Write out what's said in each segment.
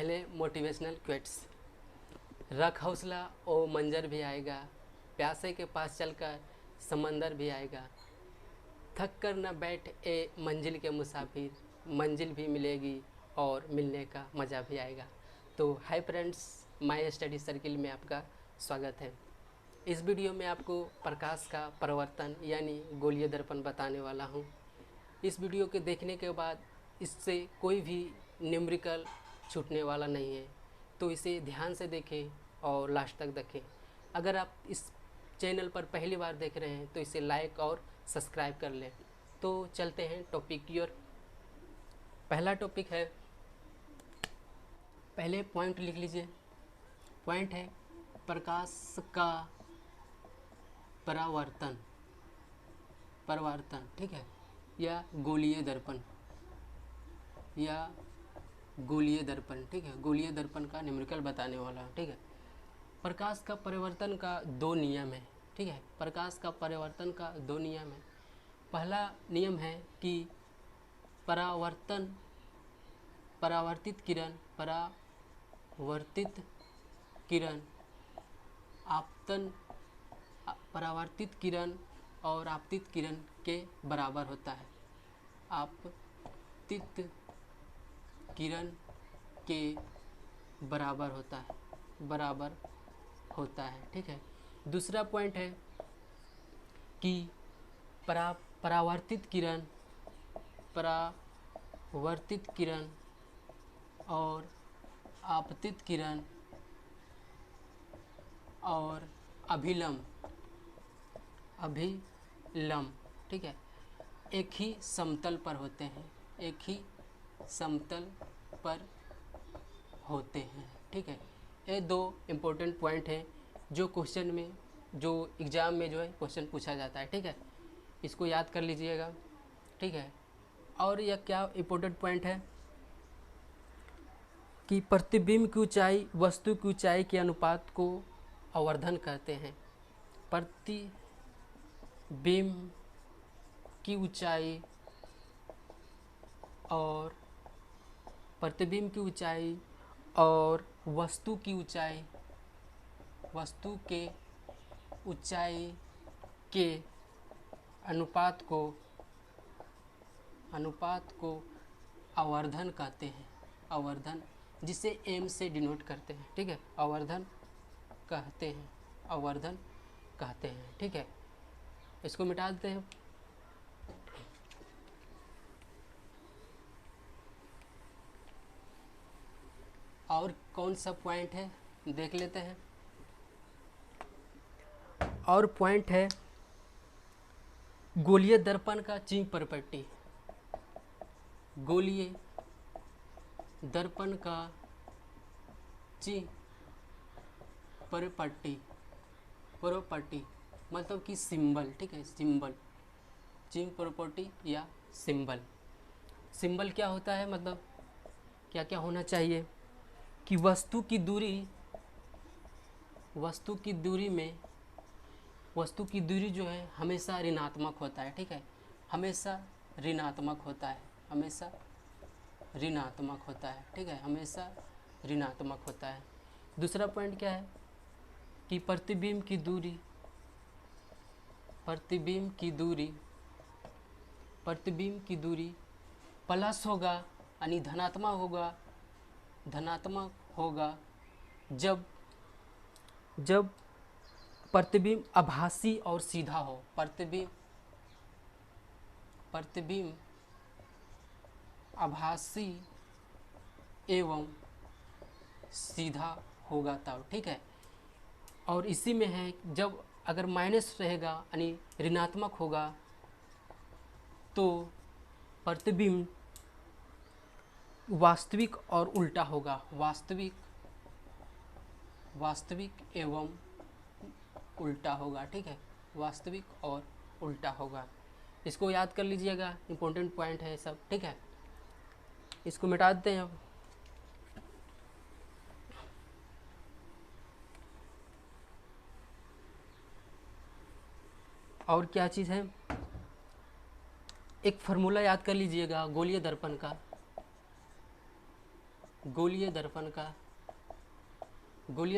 पहले motivational quotes. रख हौसला ओ मंजर भी आएगा, प्यासे के पास चलकर समंदर भी आएगा। थक कर न बैठ ए मंजिल के मुसाफिर, मंजिल भी मिलेगी और मिलने का मज़ा भी आएगा। तो hi friends, my study circle में आपका स्वागत है। इस वीडियो में आपको प्रकाश का परिवर्तन यानी गोलीय दर्पण बताने वाला हूँ। इस वीडियो के देखने के बाद इससे कोई भी न्यूमेरिकल छूटने वाला नहीं है, तो इसे ध्यान से देखें और लास्ट तक देखें। अगर आप इस चैनल पर पहली बार देख रहे हैं तो इसे लाइक और सब्सक्राइब कर लें। तो चलते हैं टॉपिक की ओर। पहला टॉपिक है, पहले पॉइंट लिख लीजिए। पॉइंट है प्रकाश का परावर्तन, ठीक है, या गोलीय दर्पण, ठीक है। गोलीय दर्पण का न्यूमेरिकल बताने वाला हूँ, ठीक है। प्रकाश का परिवर्तन का दो नियम है, ठीक है। प्रकाश का परिवर्तन का दो नियम है। पहला नियम है कि परावर्तित किरण और आपतित किरण के बराबर होता है। आपतित किरण के बराबर होता है, ठीक है। दूसरा पॉइंट है कि परावर्तित किरण और आपतित किरण और अभिलंब, ठीक है, एक ही समतल पर होते हैं, ठीक है। ये दो इम्पोर्टेंट पॉइंट हैं जो क्वेश्चन में, जो एग्ज़ाम में जो है क्वेश्चन पूछा जाता है, ठीक है। इसको याद कर लीजिएगा, ठीक है। और यह क्या इम्पोर्टेंट पॉइंट है कि प्रतिबिंब की ऊंचाई वस्तु की ऊंचाई के अनुपात को आवर्धन कहते हैं। प्रतिबिंब की ऊंचाई और वस्तु के ऊंचाई के अनुपात को आवर्धन कहते हैं। आवर्धन, जिसे m से डिनोट करते हैं, ठीक है। आवर्धन कहते हैं, ठीक है। इसको मिटा देते हैं। और कौन सा पॉइंट है देख लेते हैं। और पॉइंट है गोलीय दर्पण का चिंग प्रॉपर्टी। गोलीय दर्पण का चिंग प्रॉपर्टी मतलब कि सिंबल, ठीक है। सिंबल, चिंग प्रॉपर्टी या सिंबल क्या होता है, मतलब क्या क्या होना चाहिए कि वस्तु की दूरी जो है हमेशा ऋणात्मक होता है, ठीक है। हमेशा ऋणात्मक होता है, ठीक है। हमेशा ऋणात्मक होता है। दूसरा पॉइंट क्या है कि प्रतिबिंब की दूरी प्लस होगा यानी धनात्मक होगा जब प्रतिबिंब आभासी और सीधा हो। प्रतिबिंब आभासी एवं सीधा होगा तब, ठीक है। और इसी में है जब अगर माइनस रहेगा यानी ऋणात्मक होगा तो प्रतिबिंब वास्तविक और उल्टा होगा। वास्तविक एवं उल्टा होगा, ठीक है। वास्तविक और उल्टा होगा। इसको याद कर लीजिएगा, इम्पोर्टेंट पॉइंट है सब, ठीक है। इसको मिटा देते हैं अब। और क्या चीज़ है, एक फार्मूला याद कर लीजिएगा गोलीय दर्पण का। गोलीय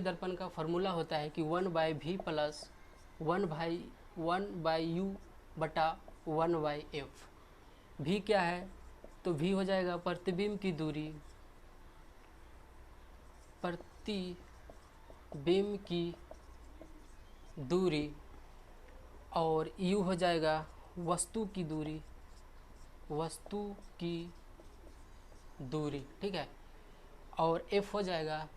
दर्पण का फॉर्मूला होता है कि 1/v प्लस 1/u बटा 1/f। v क्या है, तो v हो जाएगा प्रतिबिंब की दूरी और u हो जाएगा वस्तु की दूरी, ठीक है। और f हो जाएगा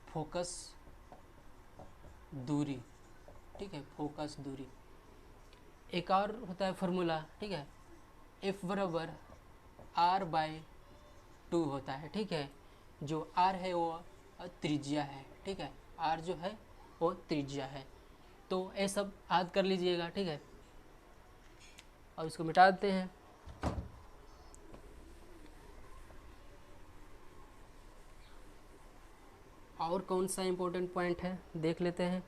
फोकस दूरी, ठीक है, फोकस दूरी। एक और होता है फॉर्मूला, ठीक है, f बराबर r/2 होता है, ठीक है। जो r है वो त्रिज्या है, ठीक है, r जो है वो त्रिज्या है। तो ये सब याद कर लीजिएगा, ठीक है। और इसको मिटा देते हैं। और कौन सा इम्पोर्टेंट पॉइंट है देख लेते हैं।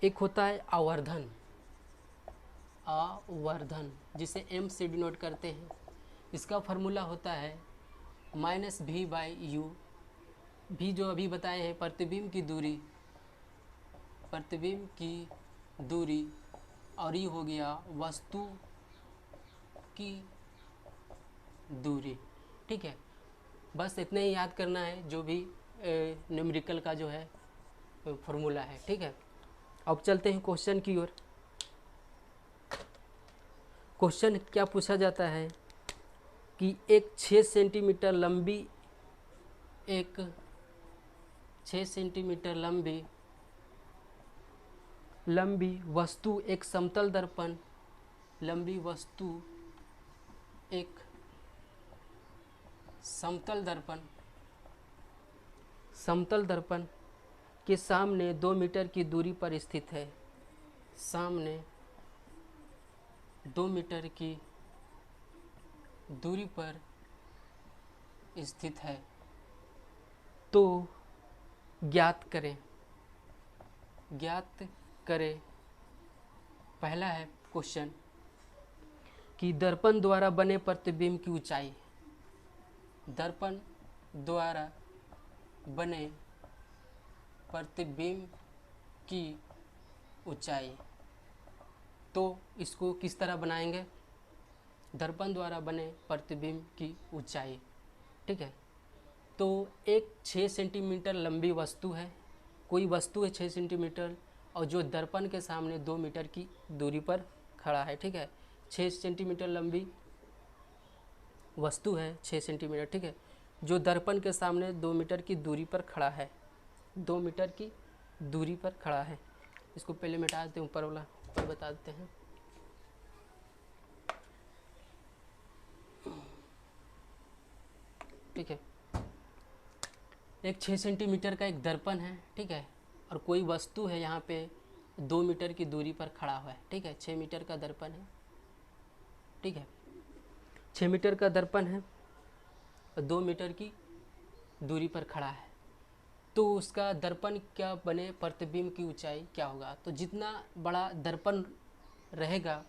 एक होता है आवर्धन, जिसे m से डिनोट करते हैं। इसका फार्मूला होता है -v/u। v जो अभी बताए हैं प्रतिबिंब की दूरी, और ये हो गया वस्तु की दूरी, ठीक है। बस इतने ही याद करना है जो भी न्यूमेरिकल का जो है फॉर्मूला है, ठीक है। अब चलते हैं क्वेश्चन की ओर। क्वेश्चन क्या पूछा जाता है कि एक 6 सेंटीमीटर लंबी वस्तु एक समतल दर्पण के सामने 2 मीटर की दूरी पर स्थित है। सामने 2 मीटर की दूरी पर स्थित है, तो ज्ञात करें। पहला है क्वेश्चन कि दर्पण द्वारा बने प्रतिबिंब की ऊंचाई। दर्पण द्वारा बने प्रतिबिंब की ऊंचाई, तो इसको किस तरह बनाएंगे। दर्पण द्वारा बने प्रतिबिंब की ऊंचाई, ठीक है। तो एक 6 सेंटीमीटर लंबी वस्तु है, कोई वस्तु है 6 सेंटीमीटर, और जो दर्पण के सामने 2 मीटर की दूरी पर खड़ा है, ठीक है। 6 सेंटीमीटर लंबी वस्तु है, 6 सेंटीमीटर, ठीक है, जो दर्पण के सामने 2 मीटर की दूरी पर खड़ा है। 2 मीटर की दूरी पर खड़ा है। इसको पहले मिटा देते हैं, ऊपर वाला ऊपर बता देते हैं। ठीक है, एक 6 सेंटीमीटर का एक दर्पण है, ठीक है, और कोई वस्तु है यहाँ पे 2 मीटर की दूरी पर खड़ा हुआ है, ठीक है। 6 मीटर का दर्पण है, ठीक है, 6 मीटर का दर्पण है और 2 मीटर की दूरी पर खड़ा है। तो उसका दर्पण क्या बने प्रतिबिंब की ऊंचाई क्या होगा। तो जितना बड़ा दर्पण रहेगा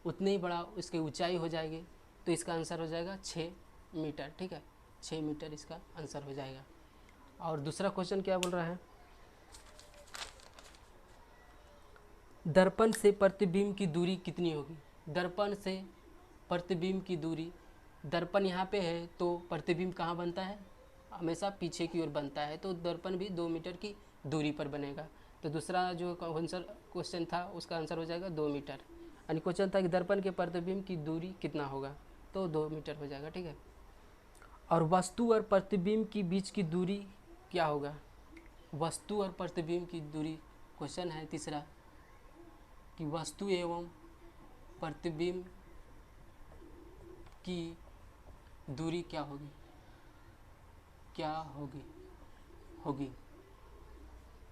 उतनी ही बड़ा उसकी ऊंचाई हो जाएगी। तो इसका आंसर हो जाएगा 6 मीटर, ठीक है, 6 मीटर इसका आंसर हो जाएगा। और दूसरा क्वेश्चन क्या बोल रहा है, दर्पण से प्रतिबिंब की दूरी कितनी होगी। दर्पण से प्रतिबिंब की दूरी, दर्पण यहाँ पे है तो प्रतिबिंब कहाँ बनता है, हमेशा पीछे की ओर बनता है, तो दर्पण भी 2 मीटर की दूरी पर बनेगा। तो दूसरा जो आंसर क्वेश्चन था उसका आंसर हो जाएगा 2 मीटर। यानी क्वेश्चन था कि दर्पण के प्रतिबिंब की दूरी कितना होगा, तो 2 मीटर हो जाएगा, ठीक है। और वस्तु और प्रतिबिंब के बीच की दूरी क्या होगा। वस्तु और प्रतिबिंब की दूरी, क्वेश्चन है तीसरा कि वस्तु एवं प्रतिबिंब की दूरी क्या होगी,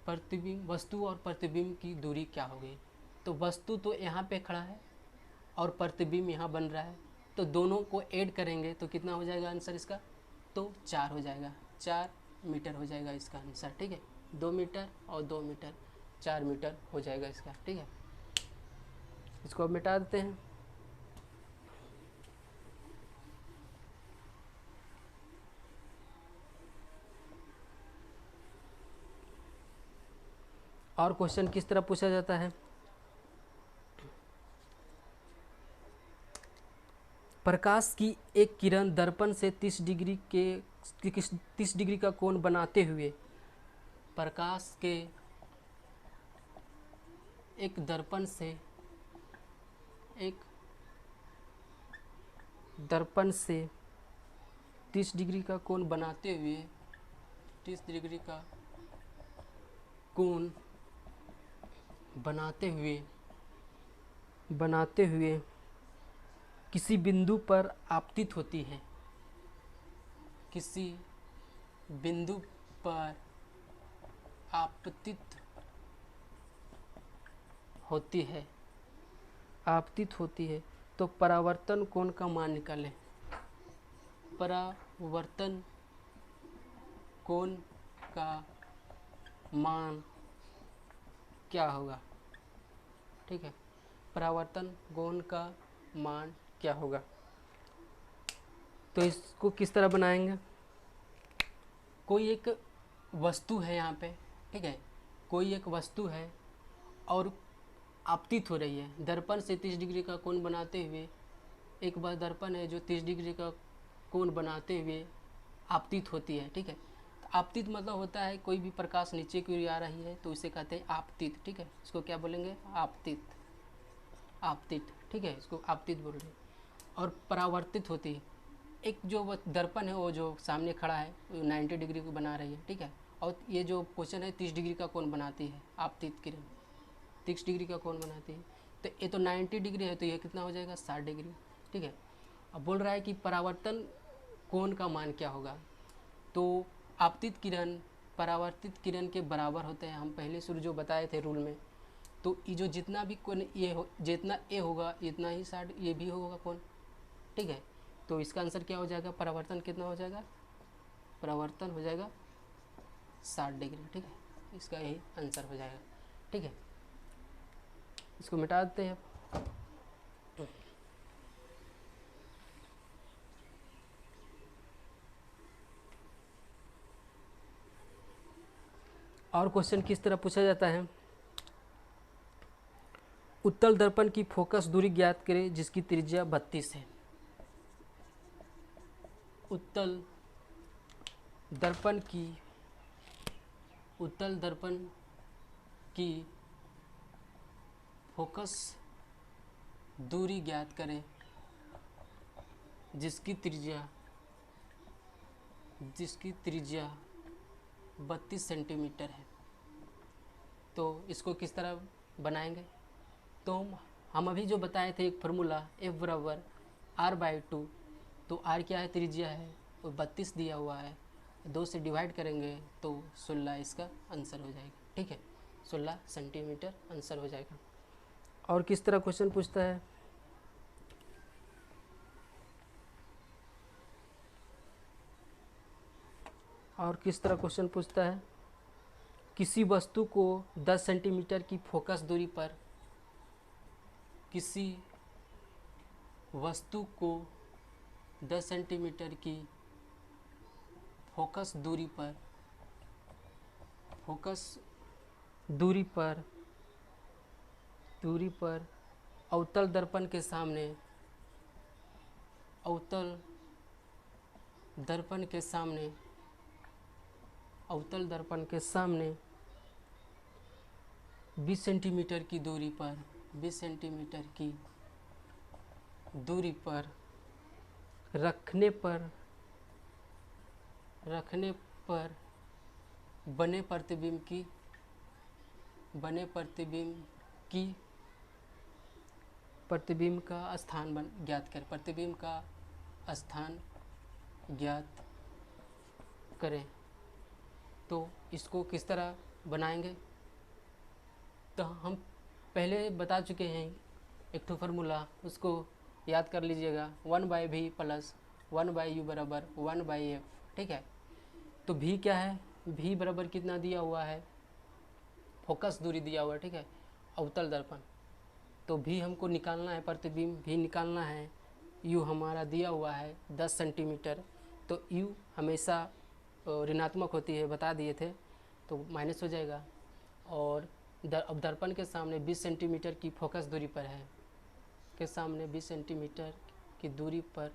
प्रतिबिंब, वस्तु और प्रतिबिंब की दूरी क्या होगी। तो वस्तु तो यहाँ पे खड़ा है और प्रतिबिंब यहाँ बन रहा है, तो दोनों को ऐड करेंगे तो कितना हो जाएगा आंसर इसका, तो 4 हो जाएगा, 4 मीटर हो जाएगा इसका आंसर, ठीक है। 2 मीटर और 2 मीटर 4 मीटर हो जाएगा इसका, ठीक है। इसको अब मिटा देते हैं। और क्वेश्चन किस तरह पूछा जाता है, प्रकाश की एक किरण दर्पण से 30 डिग्री के 30 डिग्री का कोण बनाते हुए प्रकाश के एक दर्पण से 30 डिग्री का कोण बनाते हुए 30 डिग्री का कोण बनाते हुए किसी बिंदु पर आपतित होती है, किसी बिंदु पर आपतित होती है तो परावर्तन कोण का मान निकालें। परावर्तन कोण का मान क्या होगा, ठीक है, परावर्तन कोण का मान क्या होगा। तो इसको किस तरह बनाएंगे, कोई एक वस्तु है यहाँ पे, ठीक है, कोई एक वस्तु है और आपतित हो रही है, दर्पण से 30 डिग्री का कोण बनाते हुए, एक बार दर्पण है जो 30 डिग्री का कोण बनाते हुए आपतित होती है, ठीक है। तो आपतित मतलब होता है कोई भी प्रकाश नीचे की ओर आ रही है तो इसे कहते हैं आपतित, ठीक है, इसको क्या बोलेंगे, आपतित, ठीक है, इसको आपतित बोल रहे हैं। और परावर्तित होती है, एक जो दर्पण है वो जो सामने खड़ा है 90 डिग्री को बना रही है, ठीक है, और ये जो क्वेश्चन है 30 डिग्री का कोण बनाती है, आपतित किरण 30 डिग्री का कोण बनाती है, तो ये तो 90 डिग्री है तो ये कितना हो जाएगा 60 डिग्री, ठीक है। अब बोल रहा है कि परावर्तन कोण का मान क्या होगा, तो आपतित किरण परावर्तित किरण के बराबर होते हैं, हम पहले शुरू जो बताए थे रूल में, तो ये जो जितना भी कोण ये हो, जितना ए होगा इतना ही 60 ये भी होगा कोण, ठीक है। तो इसका आंसर क्या हो जाएगा, परावर्तन कितना हो जाएगा, परावर्तन हो जाएगा 60 डिग्री, ठीक है, इसका यही आंसर हो जाएगा, ठीक है। इसको मिटा देते हैं। और क्वेश्चन किस तरह पूछा जाता है, उत्तल दर्पण की फोकस दूरी ज्ञात करें जिसकी त्रिज्या 32 है। उत्तल दर्पण की फोकस दूरी ज्ञात करें जिसकी त्रिज्या 32 सेंटीमीटर है। तो इसको किस तरह बनाएंगे, तो हम अभी जो बताए थे एक फार्मूला F बराबर R/2, तो R क्या है, त्रिज्या है, और 32 दिया हुआ है, 2 से डिवाइड करेंगे तो 16 इसका आंसर हो जाएगा, ठीक है, 16 सेंटीमीटर आंसर हो जाएगा। और किस तरह क्वेश्चन पूछता है, किसी वस्तु को 10 सेंटीमीटर की फोकस दूरी पर, किसी वस्तु को 10 सेंटीमीटर की फोकस दूरी पर अवतल दर्पण के सामने 20 सेंटीमीटर की दूरी पर रखने पर बने प्रतिबिंब का स्थान ज्ञात करें। तो इसको किस तरह बनाएंगे, तो हम पहले बता चुके हैं एक तो फार्मूला, उसको याद कर लीजिएगा, 1/v प्लस 1/u बराबर 1/f, ठीक है। तो v क्या है, v बराबर कितना दिया हुआ है, फोकस दूरी दिया हुआ है, ठीक है, अवतल दर्पण, तो v हमको निकालना है, प्रतिबिंब v निकालना है, u हमारा दिया हुआ है 10 सेंटीमीटर, तो u हमेशा ऋणात्मक होती है, बता दिए थे, तो माइनस हो जाएगा, और अब दर्पण के सामने 20 सेंटीमीटर की फोकस दूरी पर है, के सामने 20 सेंटीमीटर की दूरी पर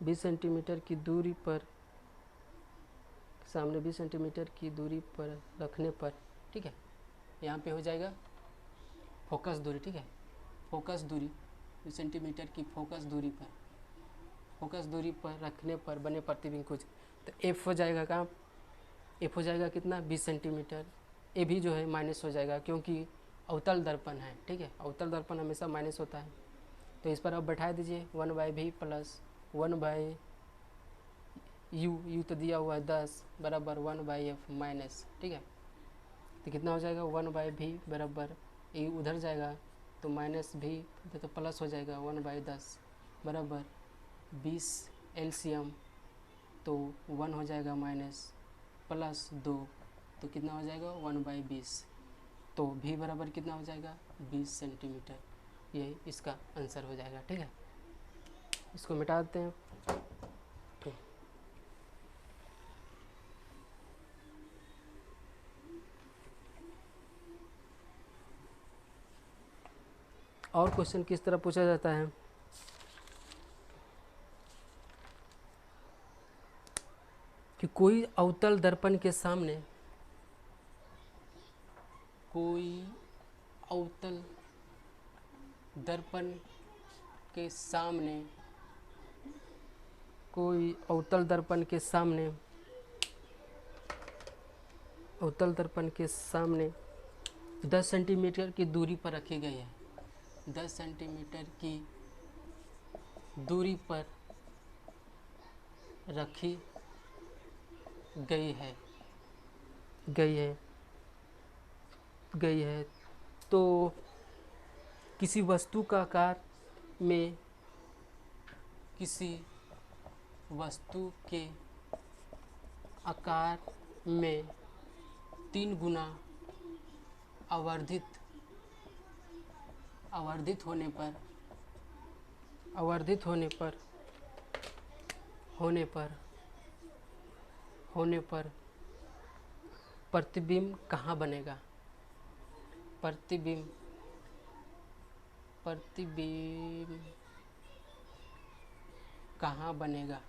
20 सेंटीमीटर की दूरी पर सामने 20 सेंटीमीटर की दूरी पर रखने पर, ठीक है, यहाँ पे हो जाएगा फोकस दूरी, ठीक है, फोकस दूरी 20 सेंटीमीटर की फोकस दूरी पर रखने पर बने प्रतिबिंब कुछ, तो एफ हो जाएगा कहाँ, एफ हो जाएगा कितना 20 सेंटीमीटर, ए भी जो है माइनस हो जाएगा क्योंकि अवतल दर्पण है, ठीक है, अवतल दर्पण हमेशा माइनस होता है। तो इस पर अब बैठा दीजिए 1/v प्लस 1/u तो दिया हुआ है 10 बराबर 1/f माइनस, ठीक है, तो कितना हो जाएगा 1/v बराबर ए उधर जाएगा तो माइनस भी तो प्लस हो जाएगा 1/10 बराबर 20 एलसीएम, तो 1 हो जाएगा माइनस प्लस 2 तो कितना हो जाएगा 1/20, तो भी बराबर कितना हो जाएगा 20 सेंटीमीटर, यही इसका आंसर हो जाएगा, ठीक है। इसको मिटा देते हैं। और क्वेश्चन किस तरह पूछा जाता है, कि कोई अवतल दर्पण के सामने, कोई अवतल दर्पण के सामने, कोई अवतल दर्पण के सामने, अवतल दर्पण के सामने 10 सेंटीमीटर की दूरी पर रखी गई है, 10 सेंटीमीटर की दूरी पर रखी गई है, तो किसी वस्तु का आकार में, किसी वस्तु के आकार में 3 गुना आवर्धित होने पर प्रतिबिंब कहाँ बनेगा, प्रतिबिंब कहाँ बनेगा,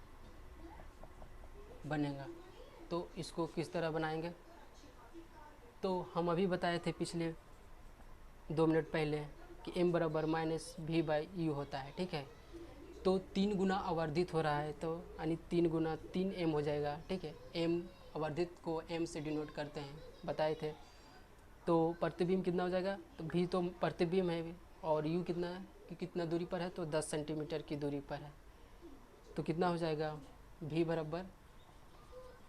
तो इसको किस तरह बनाएंगे, तो हम अभी बताए थे पिछले 2 मिनट पहले कि m बराबर -v/u होता है, ठीक है, तो 3 गुना आवर्धित हो रहा है तो यानी 3 गुना 3m हो जाएगा, ठीक है, m आवर्धित को m से डिनोट करते हैं, बताए थे। तो प्रतिबिंब कितना हो जाएगा, तो v तो प्रतिबिंब है और u कितना है कि कितना दूरी पर है, तो 10 सेंटीमीटर की दूरी पर है, तो कितना हो जाएगा v बराबर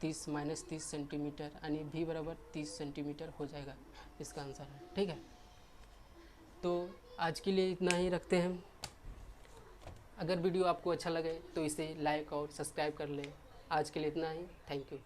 30 माइनस 30 सेंटीमीटर यानी v बराबर 30 सेंटीमीटर हो जाएगा, इसका आंसर है, ठीक है। तो आज के लिए इतना ही रखते हैं। अगर वीडियो आपको अच्छा लगे तो इसे लाइक और सब्सक्राइब कर लें। आज के लिए इतना ही, थैंक यू।